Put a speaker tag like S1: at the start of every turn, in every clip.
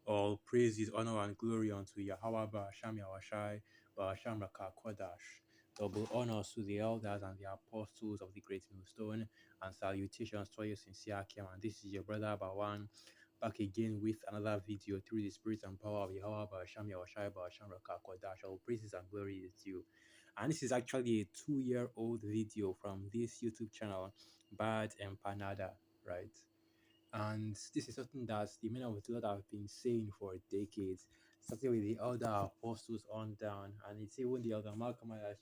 S1: All praises, honor, and glory unto Yahweh Ba'asham Yahweh Ba'asham Raka Kodash. Double honors to the elders and the apostles of the great millstone, and salutations to your sincere Akim. And this is your brother Bawan, back again with another video through the spirit and power of Yahweh Ba'asham Yahweh Ba'asham Raka Kodash. All praises and glory is due. And this is actually a 2-year-old video from this YouTube channel, Bad Empanada, right? And this is something that the men of the Lord have been saying for decades, starting with the elder apostles on down. And it's even the elder Malcolm that,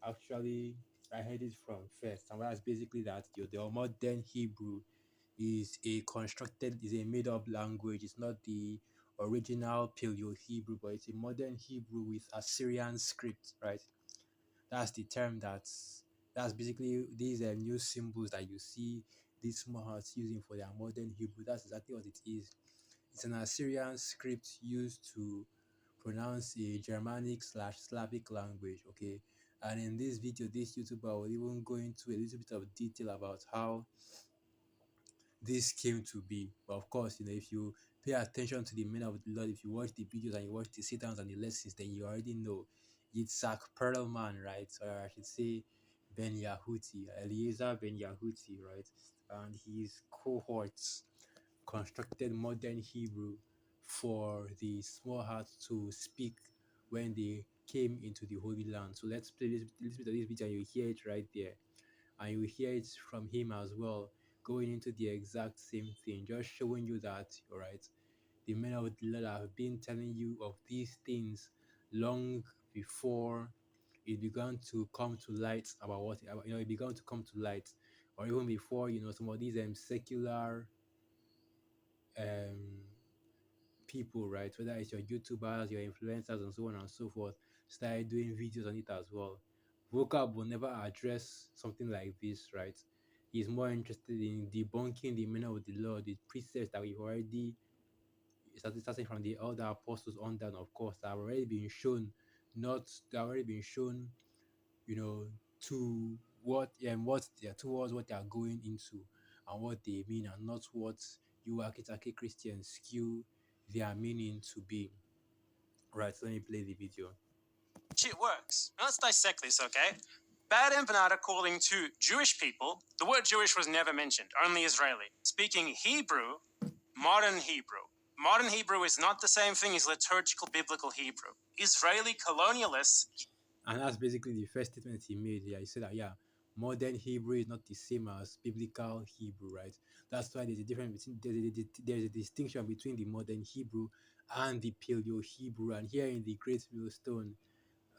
S1: actually I heard it from first. And that's basically that the modern Hebrew is a made up language. It's not the original Paleo Hebrew, but it's a modern Hebrew with Assyrian script, right? That's the term that's basically these new symbols that you see these small hearts using for their modern Hebrew. That's exactly what it is. It's an Assyrian script used to pronounce a Germanic slash Slavic language. Okay. And in this video, this YouTuber will even go into a little bit of detail about how this came to be. But of course, if you pay attention to the men of the Lord, if you watch the videos and you watch the sit-downs and the lessons, then you already know it's Zach Perlman, right? Or I should say Ben Yahuti, Eliezer Ben Yahuti, right? And his cohorts constructed modern Hebrew for the small hearts to speak when they came into the Holy Land. So let's play this little bit of this video and you hear it right there, and you hear it from him as well, going into the exact same thing, just showing you that, all right, the men of the Lord have been telling you of these things long before it began to come to light about it began to come to light, or even before some of these secular um people, right? Whether it's your YouTubers, your influencers, and so on and so forth, started doing videos on it as well. Vocab will never address something like this, right? He's more interested in debunking the men of the Lord, the precepts that we've already starting from the elder apostles on down, of course, that have already been shown, not that have already been shown, you know, to what they're towards what they are going into and what they mean, and not what you Akitake Christians skew their meaning to be. Right, so let me play the video.
S2: Shit works. Now let's dissect this, okay? Bad empanada according to Jewish people, the word Jewish was never mentioned, only Israeli. Speaking Hebrew, modern Hebrew. Modern Hebrew is not the same thing as liturgical biblical Hebrew. Israeli colonialists.
S1: And that's basically the first statement he made. Yeah, he said that, yeah, modern Hebrew is not the same as biblical Hebrew, right? That's why there's a difference between there's a distinction between the modern Hebrew and the Paleo Hebrew. And here in the Great Millstone,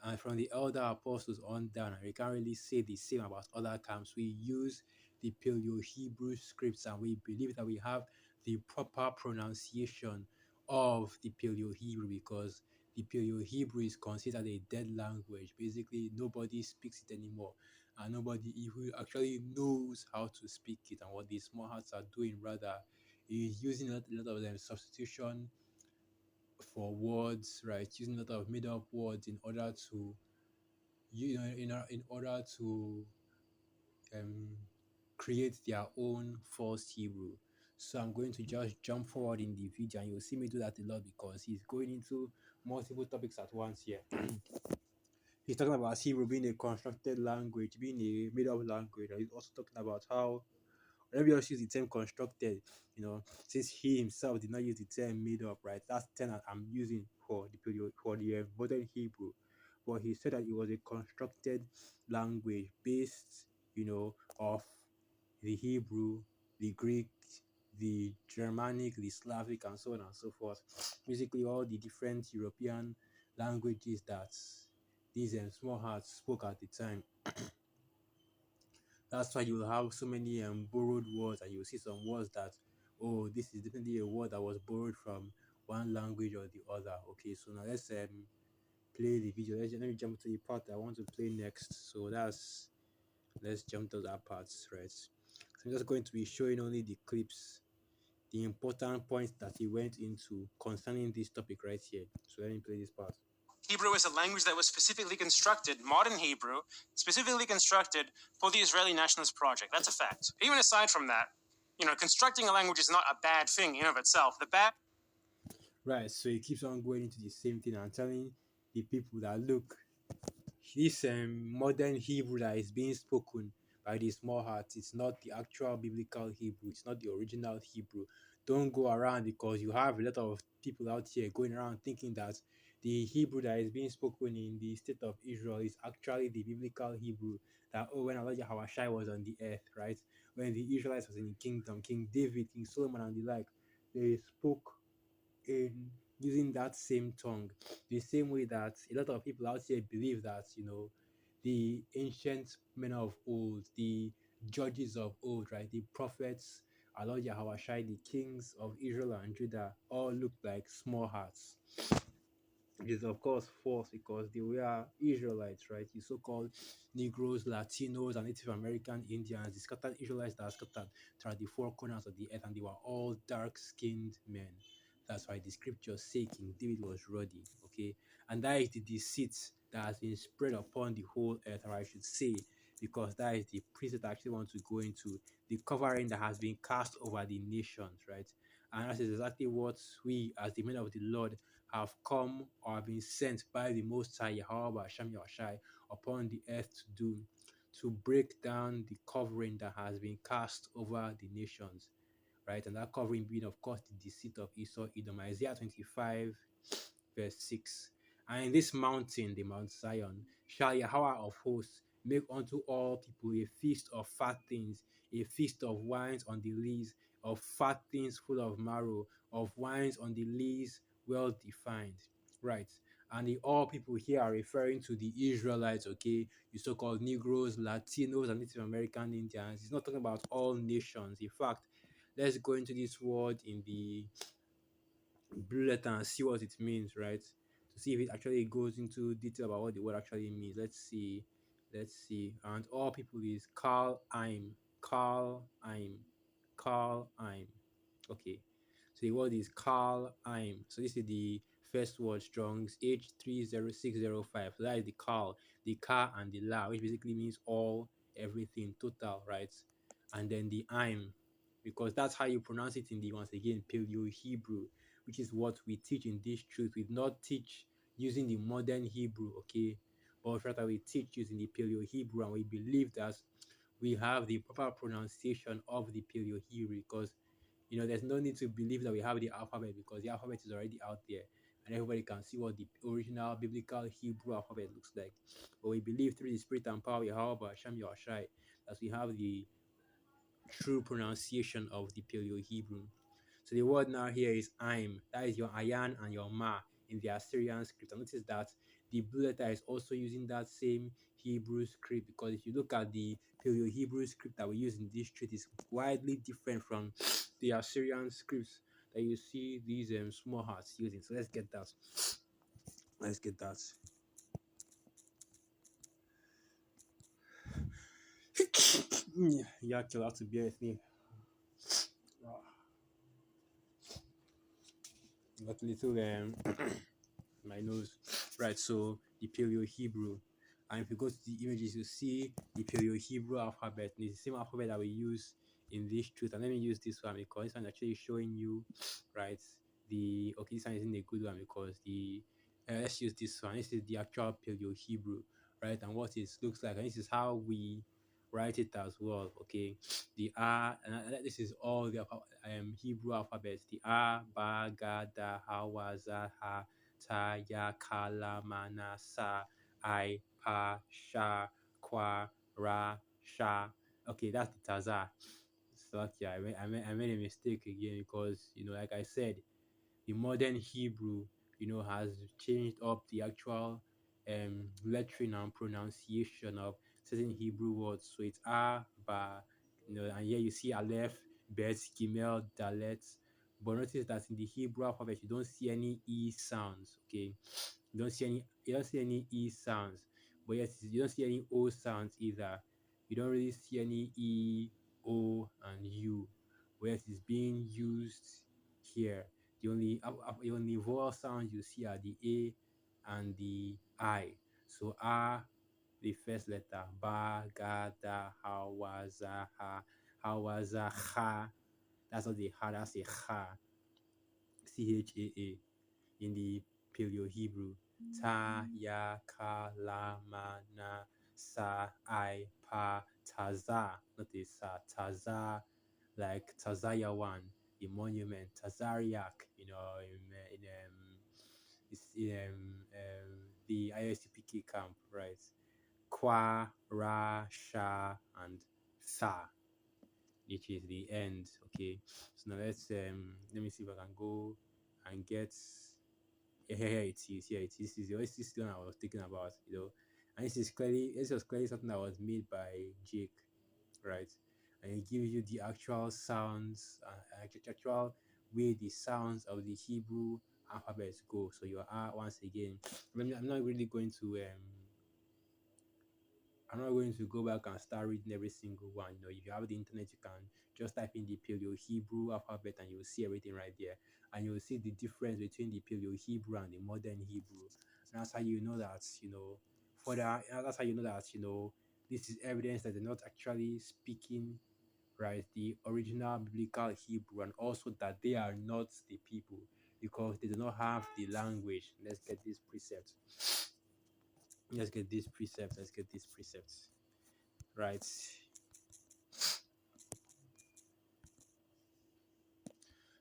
S1: and from the elder apostles on down, and we can't really say the same about other camps. We use the Paleo Hebrew scripts, and we believe that we have the proper pronunciation of the Paleo Hebrew, because the Paleo Hebrew is considered a dead language. Basically, nobody speaks it anymore, and nobody even actually knows how to speak it. And what these small hearts are doing rather is using a lot of them substitution for words, right? Using a lot of made up words in order to in order to um, create their own false Hebrew. So I'm going to just jump forward in the video, and you'll see me do that a lot because he's going into multiple topics at once here. He's talking about Hebrew being a constructed language, being a made up language. And he's also talking about how whenever you use the term constructed, since he himself did not use the term made up, right? That's the term that I'm using for the modern Hebrew. But he said that it was a constructed language based, off the Hebrew, the Greek, the Germanic, the Slavic, and so on and so forth. Basically, all the different European languages that these small hearts spoke at the time. That's why you'll have so many borrowed words, and you'll see some words that, oh, this is definitely a word that was borrowed from one language or the other. Okay, so now let's play the video. Let me jump to the part I want to play next. So let's jump to that parts, right? So I'm just going to be showing only the clips, the important points that he went into concerning this topic right here. So let me play this part.
S2: Hebrew is a language that was specifically constructed, modern Hebrew, specifically constructed for the Israeli nationalist project. That's a fact. Even aside from that, constructing a language is not a bad thing in and of itself. The bad
S1: Right. So he keeps on going into the same thing and telling the people that look, this modern Hebrew that is being spoken by the small hearts, it's not the actual biblical Hebrew, it's not the original Hebrew. Don't go around, because you have a lot of people out here going around thinking that the Hebrew that is being spoken in the state of Israel is actually the biblical Hebrew. That, oh, when Elijah Hawashai was on the earth, right? When the Israelites was in the kingdom, King David, King Solomon, and the like, they spoke in using that same tongue, the same way that a lot of people out here believe that, the ancient men of old, the judges of old, right, the prophets, Elijah, Hawashai, the kings of Israel and Judah, all looked like small hearts, which is of course false, because they were Israelites, right? The so-called Negroes, Latinos, and Native American Indians, the scattered Israelites that are scattered throughout the four corners of the earth, and they were all dark-skinned men. That's why the scriptures say King David was ruddy, okay? And that is the deceit that has been spread upon the whole earth, or I should say, because that is the precept I actually want to go into, the covering that has been cast over the nations, right? And that is exactly what we, as the men of the Lord, have come or have been sent by the Most High Yahweh Hashem Yahushai upon the earth to do, to break down the covering that has been cast over the nations, right? And that covering being, of course, the deceit of Esau, Edom. Isaiah 25, verse 6. And in this mountain, the Mount Zion, shall Yahweh of hosts make unto all people a feast of fat things, a feast of wines on the lees, of fat things full of marrow, of wines on the lees well defined. Right. And the all people here are referring to the Israelites, okay? The so called Negroes, Latinos, and Native American Indians. It's not talking about all nations. In fact, let's go into this word in the blue letter and see what it means, right? To see if it actually goes into detail about what the word actually means. Let's see. Let's see. And all people is Carl I'm. Carl I'm. Carl I'm. Okay. So the word is Carl I'm. So this is the first word, Strong's H30605. So that is the Carl, the car, and the la, which basically means all, everything, total, right? And then the I'm, because that's how you pronounce it in the, once again, Paleo Hebrew, which is what we teach in this truth. We do not teach using the modern Hebrew, okay? But rather we teach using the Paleo Hebrew, and we believe that we have the proper pronunciation of the Paleo Hebrew, because there's no need to believe that we have the alphabet, because the alphabet is already out there and everybody can see what the original biblical Hebrew alphabet looks like. But we believe through the Spirit and power of Yahweh Hashem Yahushai that we have the true pronunciation of the Paleo Hebrew. So the word now here is I'm. That is your ayan and your ma in the Assyrian script. And notice that the blue letter is also using that same Hebrew script, because if you look at the Paleo Hebrew script that we use in this street, is widely different from the Assyrian scripts that you see these small hearts using. So let's get that. Let's get that. Yeah, you'll have to bear with me. Got a little my nose. Right, so the Paleo Hebrew. And if you go to the images, you see the Paleo Hebrew alphabet. And it's the same alphabet that we use in this truth. And let me use this one, because this one is actually showing you, right, the, okay, this one isn't a good one, because the, let's use this one. This is the actual Paleo Hebrew, right? And what it looks like. And this is how we write it as well, okay? The R, and this is all the Hebrew alphabets. The R, Ba, Ga, Da, Ha, Wa, Za, Ha, Ta, Ya, Ka, La, Ma, Na, Sa, I, Pa, Sha, Kwa, Ra, Sha. Okay, that's the Taza. So okay, I made a mistake again, because like I said, the modern Hebrew, has changed up the actual lettering and pronunciation of certain Hebrew words. So it's A, Ba, and here you see Aleph, Bet, Gimel, Dalet. But notice that in the Hebrew alphabet, you don't see any E sounds, okay? You don't see any E sounds. But yes, you don't see any O sounds either. You don't really see any E, O, and U. Whereas it's being used here. The only vowel sounds you see are the A and the I. So A, the first letter, Ba, Ga, Da, Ha, Wa, Za, Ha, Ha, Wa, Za, Ha. That's not the Ha, that's a Ha. CHAA. in the Paleo Hebrew. Ta, ya, ka, la, ma, na, sa, I, pa, taza. Not a sa, taza, like Tazayawan, the monument, Tazariak, it's in the ISTPK camp, right? Kwa, Ra, Sha, and Sa, which is the end. Okay, so now let me see if I can go and get. Yeah, here it is. Here it is. This is the one I was thinking about. And this was clearly something that was made by Jake, right? And it gives you the actual sounds, actual way the sounds of the Hebrew alphabets go. So you are once again. I'm not really going to I'm not going to go back and start reading every single one. If you have the internet, you can just type in the Paleo Hebrew alphabet and you'll see everything right there. And you'll see the difference between the Paleo Hebrew and the modern Hebrew. And that's how you know that, that's how you know that, this is evidence that they're not actually speaking, right, the original biblical Hebrew, and also that they are not the people because they do not have the language. Let's get this precept. Let's get this precept. Let's get this precept. Right.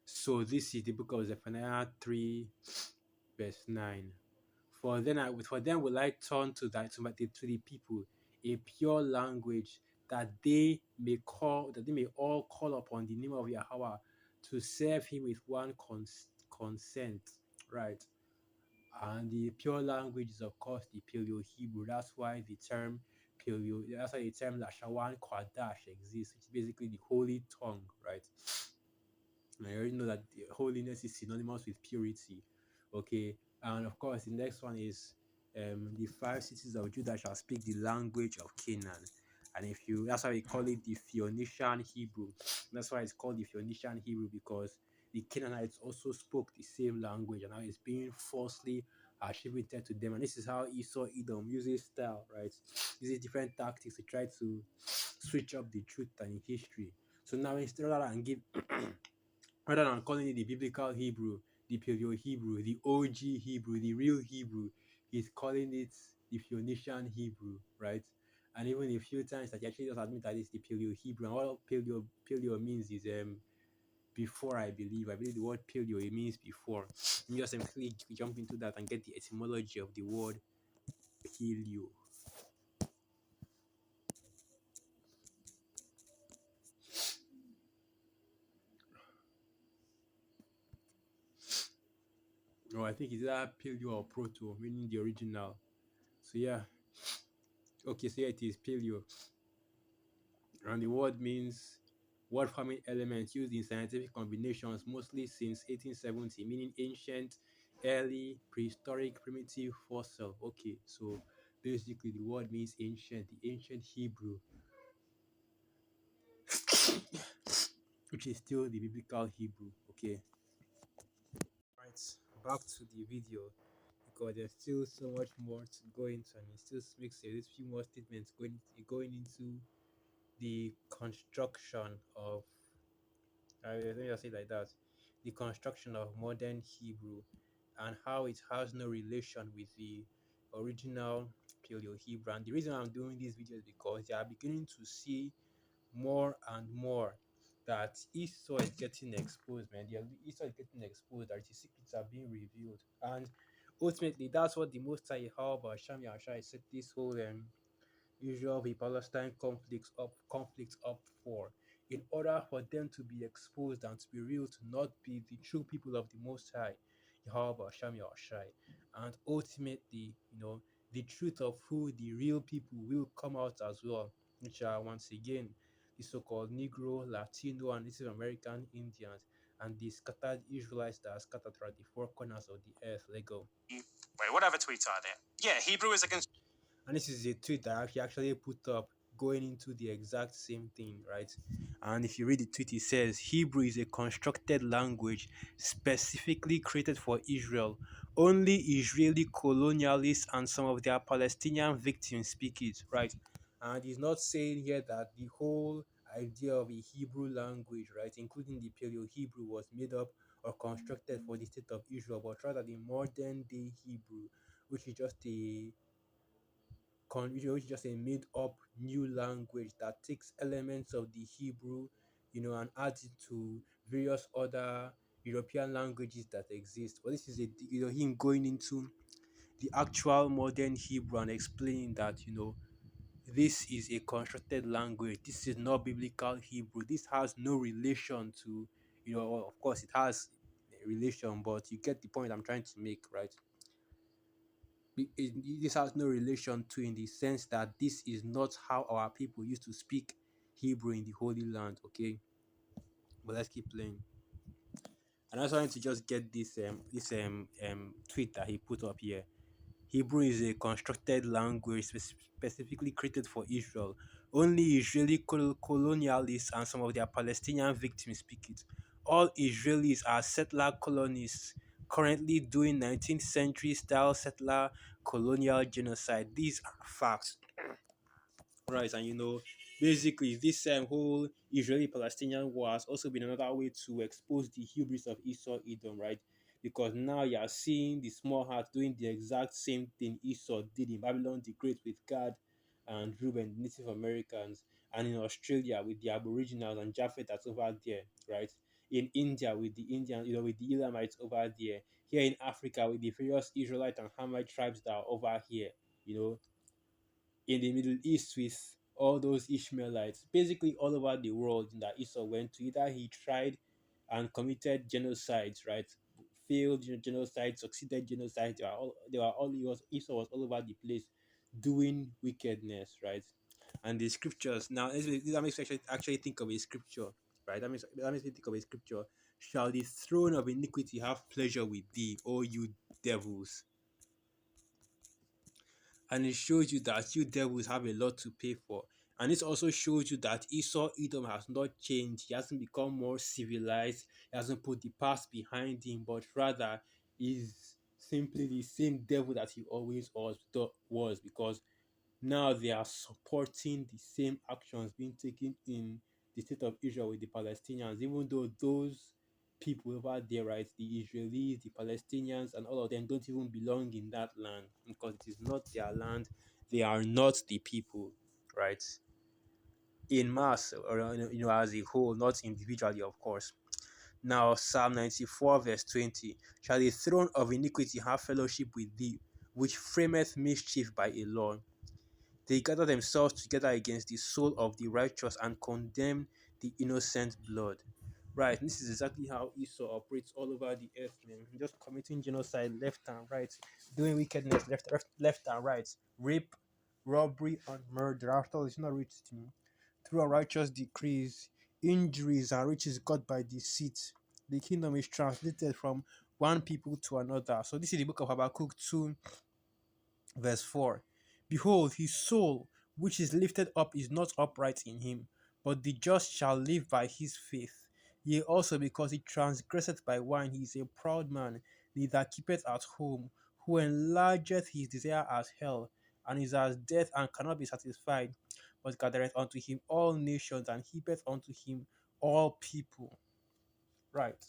S1: So this is the book of Zephaniah 3, verse 9. For them will I turn to the people a pure language that they may all call upon the name of Yahweh to serve him with one consent. Right. And the pure language is of course the Paleo Hebrew. That's why the term Lashawan Kwadash exists, which is basically the holy tongue, right? And I already know that the holiness is synonymous with purity. Okay. And of course, the next one is the five cities of Judah shall speak the language of Canaan. And that's why we call it the Phoenician Hebrew. That's why it's called the Phoenician Hebrew because the Canaanites also spoke the same language and now it's being falsely attributed to them. And this is how Esau Edom uses style, right? Uses different tactics to try to switch up the truth and history. So now instead rather than give rather than calling it the biblical Hebrew, the Paleo Hebrew, the OG Hebrew, the real Hebrew, he's calling it the Phoenician Hebrew, right? And even a few times that he actually just admit that it's the Paleo Hebrew. And what paleo means is before, I believe. I believe the word paleo, it means before. Let me just quickly jump into that and get the etymology of the word paleo. No, I think it's either paleo or proto, meaning the original. So yeah. Okay, so yeah, it is paleo. And the word means word farming element used in scientific combinations mostly since 1870, meaning ancient, early, prehistoric, primitive, fossil. Okay, so basically the word means ancient, the ancient Hebrew, which is still the biblical Hebrew. Okay, right, back to the video because there's still so much more to go into, and it still makes a few more statements going into the construction of let me just say it like that. The construction of modern Hebrew and how it has no relation with the original Paleo Hebrew. And the reason I'm doing these videos is because they are beginning to see more and more that Esau is getting exposed, man. Esau is getting exposed, that his secrets are being revealed. And ultimately, that's what the Most High Yahweh Shami Ashai set this whole Israel the Palestine conflicts up for, in order for them to be exposed and to be real, to not be the true people of the Most High, Yahweh Hashem Yahushai. And ultimately, the truth of who the real people will come out as well, which are once again the so-called Negro, Latino, and Native American Indians, and the scattered Israelites that are scattered throughout the four corners of the earth. Lego.
S2: Wait, what other tweets are there? Yeah, Hebrew is a
S1: And this is a tweet that he actually put up going into the exact same thing, right? And if you read the tweet, it says Hebrew is a constructed language specifically created for Israel. Only Israeli colonialists and some of their Palestinian victims speak it, right? And he's not saying here that the whole idea of a Hebrew language, right, including the Paleo Hebrew, was made up or constructed for the state of Israel, but rather the modern day Hebrew, which is just which is just a made up new language that takes elements of the Hebrew, and adds it to various other European languages that exist. But this is him going into the actual modern Hebrew and explaining that this is a constructed language. This is not biblical Hebrew. This has no relation to, well, of course, it has a relation, but you get the point I'm trying to make, right? This has no relation to, in the sense that this is not how our people used to speak Hebrew in the Holy Land, okay? But let's keep playing. And I just wanted to just get this tweet that he put up here. Hebrew is a constructed language specifically created for Israel. Only Israeli colonialists and some of their Palestinian victims speak it. All Israelis are settler colonists currently doing 19th century style settler colonial genocide. These are facts. Right, and basically, this whole Israeli-Palestinian war has also been another way to expose the hubris of Esau Edom, right? Because now you are seeing the small heart doing the exact same thing Esau did in Babylon the Great with Gad and Reuben, Native Americans, and in Australia with the Aboriginals and Japheth that's over there, right? In India with the Indian, with the Elamites over there. Here in Africa with the various Israelite and Hamite tribes that are over here, you know in the Middle East with all those Ishmaelites, basically all over the world that Esau went to. Either he tried and committed genocides, right? Failed genocide, succeeded genocide. Esau was all over the place doing wickedness, right? And the scriptures now that makes me actually think of a scripture, right? That makes me think of a scripture. Shall the throne of iniquity have pleasure with thee, O you devils? And it shows you that you devils have a lot to pay for. And this also shows you that Esau Edom has not changed. He hasn't become more civilized. He hasn't put the past behind him, but rather is simply the same devil that he always was, because now they are supporting the same actions being taken in the state of Israel with the Palestinians, even though those people over there, right, the Israelis, the Palestinians, and all of them don't even belong in that land because it is not their land. They are not the people, right? In mass, or as a whole, not individually, of course. Now, Psalm 94, verse 20: Shall the throne of iniquity have fellowship with thee, which frameth mischief by a law? They gather themselves together against the soul of the righteous and condemn the innocent blood. Right, this is exactly how Esau operates all over the earth, man. Just committing genocide left and right, doing wickedness left and right, rape, robbery, and murder. After all, it's not reached to me. Through righteous decrees, injuries and riches got by deceit. The kingdom is translated from one people to another. So this is the book of Habakkuk 2, verse 4. Behold, his soul, which is lifted up, is not upright in him, but the just shall live by his faith. Yea, also because he transgresseth by wine, he is a proud man, neither keepeth at home, who enlargeth his desire as hell, and is as death, and cannot be satisfied, but gathereth unto him all nations, and heapeth unto him all people. Right.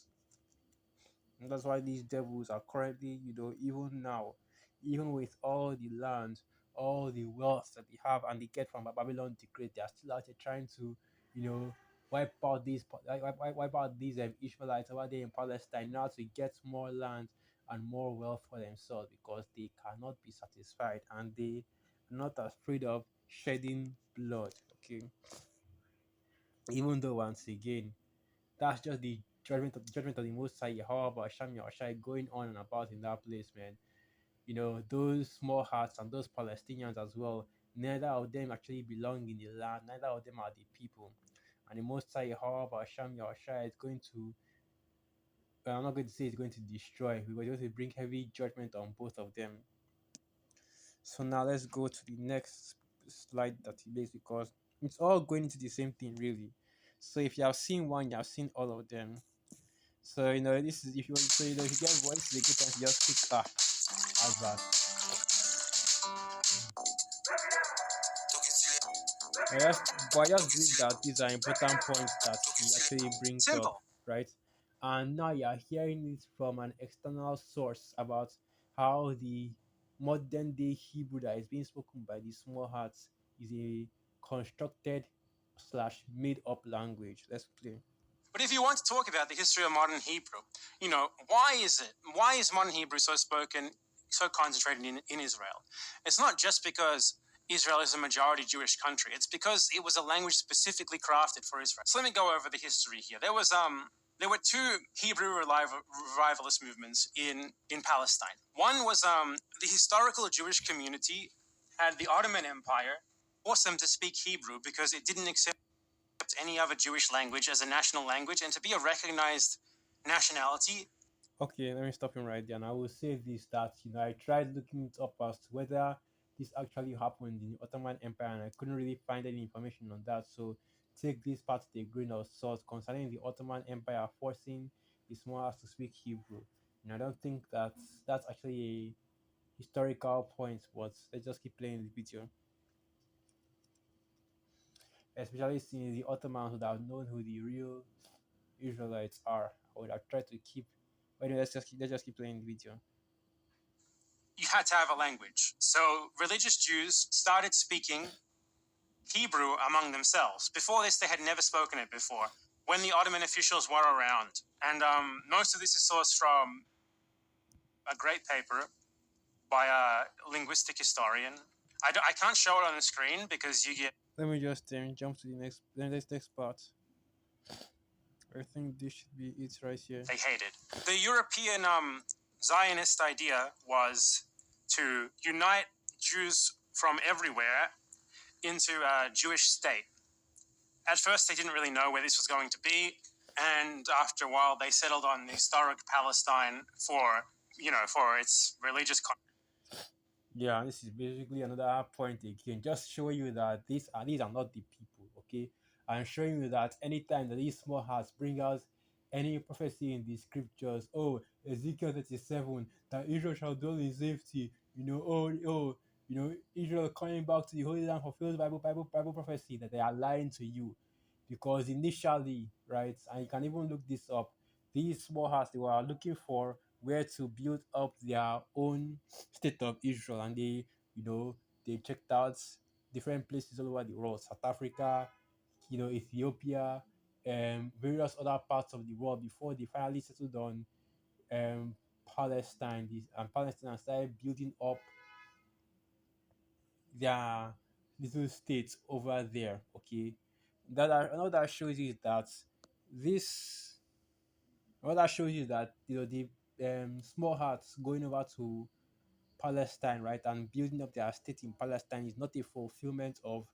S1: And that's why these devils are currently, even now, even with all the land, all the wealth that they have and they get from Babylon the Great, they are still out there trying to, wipe out these Ishmaelites over there in Palestine now to get more land and more wealth for themselves, because they cannot be satisfied and they are not afraid of shedding blood. Okay, even though once again that's just the judgment of the Most High, Yahweh Hashem Yahushai, going on and about in that place, man. Those small hearts and those Palestinians as well, neither of them actually belong in the land, neither of them are the people. And the Most High, Yahweh Hashem Yahushai, is going to, well, I'm not going to say it's going to destroy, we're going to bring heavy judgment on both of them. So now let's go to the next slide that he makes, because it's all going into the same thing, really. So if you have seen one, you have seen all of them. So this is, if you want, so if you get voice, this is a good time to just click advert. But I just believe that these are important points that he actually brings up,
S2: Simple.
S1: right? and now you are hearing it from an external source about how the modern day Hebrew that is being spoken by the small hearts is a constructed slash made up language. Let's play.
S2: But if you want to talk about the history of modern Hebrew, why is it? Why is modern Hebrew so spoken, so concentrated in Israel? It's not just because Israel is a majority Jewish country. It's because it was a language specifically crafted for Israel. So let me go over the history here. There were two Hebrew revivalist movements in Palestine. One was the historical Jewish community had the Ottoman Empire force them to speak Hebrew because it didn't accept any other Jewish language as a national language, and to be a recognized nationality.
S1: Okay, let me stop him right there. And I will say this that I tried looking it up as to whether this actually happened in the Ottoman Empire, and I couldn't really find any information on that. So take this part with a grain of salt concerning the Ottoman Empire forcing the Smoras to speak Hebrew. I don't think that that's actually a historical point, but let's just keep playing the video. Especially since the Ottomans would have known who the real Israelites are. I would have tried to keep. But anyway, let's just keep playing the video.
S2: You had to have a language. So religious Jews started speaking Hebrew among themselves. Before this, they had never spoken it before. When the Ottoman officials were around, and most of this is sourced from a great paper by a linguistic historian. I can't show it on the screen because you get
S1: Let me just jump to the next part. I think this should be it right here.
S2: they hated. The European Zionist idea was to unite Jews from everywhere into a Jewish state. At first, they didn't really know where this was going to be, and after a while, they settled on historic Palestine for its religious.
S1: Yeah, this is basically another point again, just showing you that these are not the people, okay? And showing you that anytime that these small hearts bring out any prophecy in the scriptures, oh, Ezekiel 37, that Israel shall dwell in safety, Israel coming back to the Holy Land fulfills Bible prophecy, that they are lying to you. Because initially, right, and you can even look this up, these small hearts they were looking for where to build up their own state of Israel, and they checked out different places all over the world, South Africa, Ethiopia, various other parts of the world before they finally settled on um, Palestine. And Palestine started building up their little states over there. Okay, all that shows you that this all that shows you that the small hearts going over to Palestine, right, and building up their state in Palestine is not a fulfillment of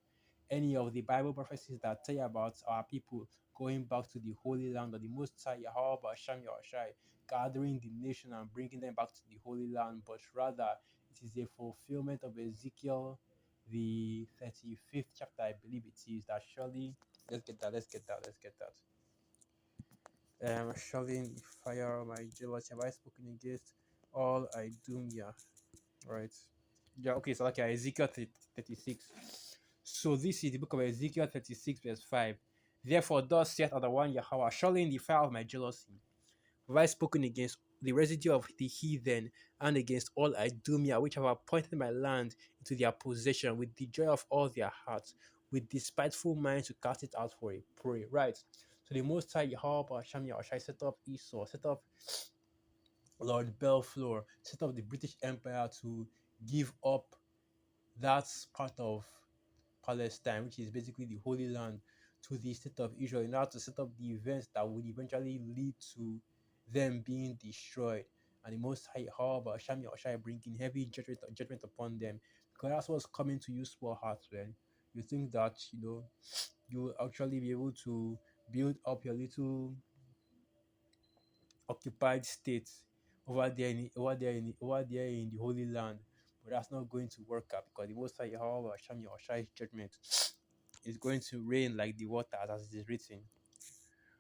S1: any of the Bible prophecies that tell you about our people going back to the Holy Land, or the Most High Yahweh Basham Yahushai gathering the nation and bringing them back to the Holy Land, but rather it is a fulfillment of Ezekiel, the 35th chapter, I believe it is, that surely, let's get that. Surely in the fire of my jealousy have I spoken against all I do, yeah, right. Yeah, okay, so like Ezekiel 36. So this is the book of Ezekiel 36, verse 5. Therefore, thus saith the one Yahweh, surely in the fire of my jealousy have I spoken against the residue of the heathen and against all Idumea, which have appointed my land into their possession with the joy of all their hearts, with despiteful minds to cast it out for a prey. Right. So the Most High Yahweh Hashem Yahushai set up Esau, set up Lord Belfleur, set up the British Empire to give up that part of Palestine, which is basically the Holy Land, to the state of Israel in order to set up the events that would eventually lead to them being destroyed. And the Most High, however, Shami Oshai bringing heavy judgment upon them. Because that's what's coming to you, small hearts, man. You think that, you will actually be able to build up your little occupied states over there in the Holy Land. But that's not going to work out, because the Most High Yahweh Hashem Yahushai's judgment is going to reign like the waters, as it is written.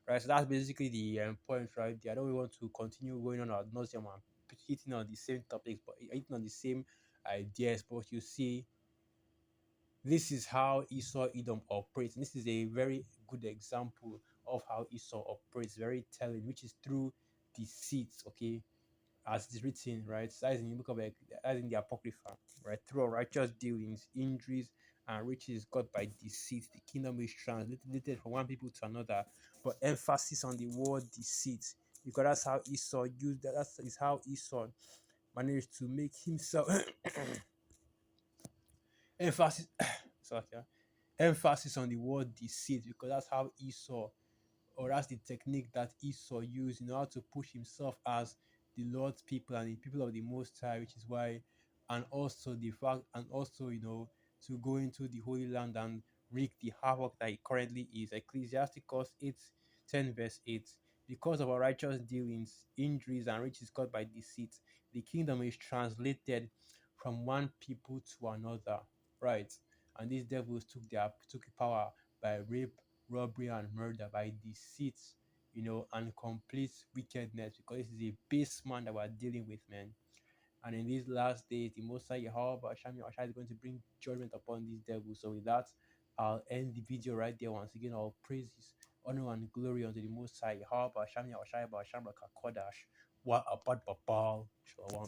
S1: Right, so that's basically the point right there. I don't want to continue going on ad nauseum and hitting on the same topics, but hitting on the same ideas. But you see, this is how Esau Edom operates. And this is a very good example of how Esau operates, very telling, which is through deceit, okay, as it is written, right? So that is in the book of as in the Apocrypha, right? Through righteous dealings, injuries, and riches got by deceit, the kingdom is translated from one people to another, but emphasis on the word deceit, because that's how Esau used that. That is how Esau managed to make himself emphasis. Sorry, yeah. Emphasis on the word deceit, because that's how Esau, or that's the technique that Esau used in order to push himself as the Lord's people and the people of the Most High, which is why, and also the fact, and also, to go into the Holy Land and wreak the havoc that it currently is. Ecclesiasticus 8:10 verse 8. Because of our righteous dealings, injuries, and riches caused by deceit, the kingdom is translated from one people to another. Right? And these devils took power by rape, robbery, and murder, by deceit, and complete wickedness, because this is a base man that we're dealing with, man. And in these last days, the Most High Yahweh Hashem Yahweh is going to bring judgment upon these devils. So with that, I'll end the video right there. Once again, all praises, honor, and glory unto the Most High Yahweh Hashem Yahweh Hashem Kodash. Wa abad babal. Shalom.